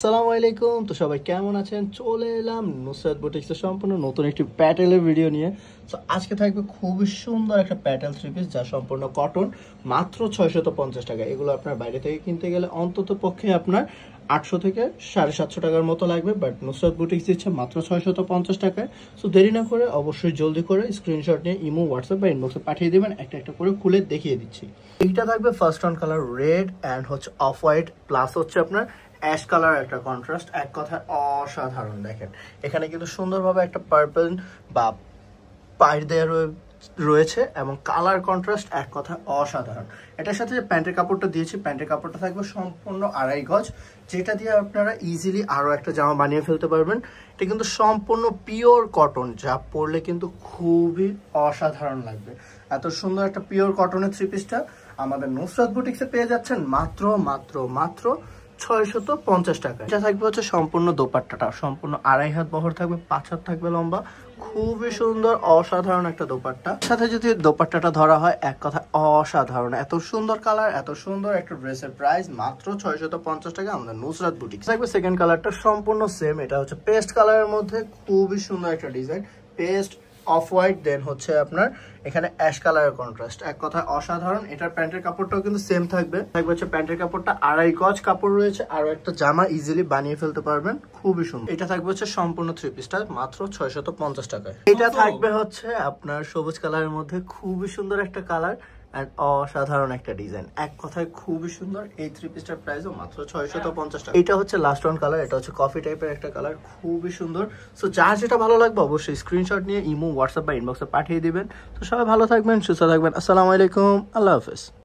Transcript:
আসসালামু আলাইকুম। তো সবাই কেমন আছেন? চলে এলাম নুসরাত বুটিক্সের সম্পূর্ণ নতুন একটি প্যাটেলের ভিডিও নিয়ে। তো আজকে থাকবে খুবই সুন্দর একটা প্যাটেল থ্রি পিস, যা সম্পূর্ণ কটন, মাত্র 650 টাকা। এগুলো আপনার বাইরে থেকে কিনতে গেলে অন্তত পক্ষে আপনার 800 থেকে 750 টাকার মতো লাগবে, বাট নুসরাত বুটিক্স দিচ্ছে মাত্র 650 টাকায়। সো দেরি না করে অবশ্যই জলদি করে স্ক্রিনশট নিয়ে ইমো, হোয়াটসঅ্যাপ বা ইনবক্সে পাঠিয়ে দেবেন। একটা একটা করে খুলে দেখিয়ে দিচ্ছি। এইটা থাকবে first on colour red and হচ্ছে অফ হোয়াইট, প্লাস হচ্ছে আপনার অ্যাশ কালার, একটা কন্ট্রাস্ট, এক কথায় অসাধারণ। দেখেন এখানে কিন্তু সুন্দরভাবে একটা পার্পল বা পাইর দেওয়া রয়েছে এবং কালার কন্ট্রাস্ট এক কথায় অসাধারণ। এটার সাথে যে প্যান্টের কাপড়টা দিয়েছি, প্যান্টের কাপড়টা থাকবে সম্পূর্ণ 2.5 গজ, যেটা দিয়ে আপনারা ইজিলি আরও একটা জামা বানিয়ে ফেলতে পারবেন। এটা কিন্তু সম্পূর্ণ পিওর কটন, যা পরলে কিন্তু খুবই অসাধারণ লাগবে। এত সুন্দর একটা পিওর কটনের থ্রি পিসটা আমাদের নুসরাত বুটিক্সে পেয়ে যাচ্ছেন মাত্র মাত্র মাত্র 650 টাকা। এটা থাকবে হচ্ছে সম্পূর্ণ দোপাট্টাটা সম্পূর্ণ 2.5 হাত বহর থাকবে, 5 হাত থাকবে লম্বা, খুবই সুন্দর অসাধারণ একটা দোপাট্টা। সাথে যদি দোপাট্টাটা ধরা হয় এক কথা অসাধারণ। এত সুন্দর কালার, এত সুন্দর একটা ড্রেসের প্রাইস মাত্র 650 টাকা আমাদের নুসরাত বুটিক। থাকবে সেকেন্ড কালারটা সম্পূর্ণ সেম, এটা হচ্ছে পেস্ট কালারের মধ্যে খুবই সুন্দর একটা ডিজাইন, পেস্ট অফ হোয়াইট, দেন হচ্ছে আপনার এখানে অ্যাশ কালারের কন্ট্রাস্ট, এক কথায় অসাধারণ। এটার প্যান্টের কাপড়টাও কিন্তু সেম থাকবে হচ্ছে প্যান্টের কাপড়টা 2.5 গজ কাপড় রয়েছে, আরো একটা জামা ইজিলি বানিয়ে ফেলতে পারবেন, খুবই সুন্দর। এটা থাকবে হচ্ছে সম্পূর্ণ থ্রি পিসটা মাত্র 650 টাকায়। এটা থাকবে হচ্ছে আপনার সবুজ কালারের মধ্যে, খুবই সুন্দর একটা কালার এন্ড অসাধারণ একটা ডিজাইন, এক কথায় খুবই সুন্দর। এই থ্রি পিসটার প্রাইসও মাত্র 650 টাকা। এটা হচ্ছে লাস্ট ওয়ান কালার, এটা হচ্ছে কফি টাইপের একটা কালার, খুবই সুন্দর। সো যার যেটা ভালো লাগবে অবশ্যই স্ক্রিনশট নিয়ে ইমো, হোয়াটসঅ্যাপ বা ইনবক্সে পাঠিয়ে দিবেন। তো সবাই ভালো থাকবেন, সুস্থ থাকবেন। আসসালামু আলাইকুম, আল্লাহ হাফেজ।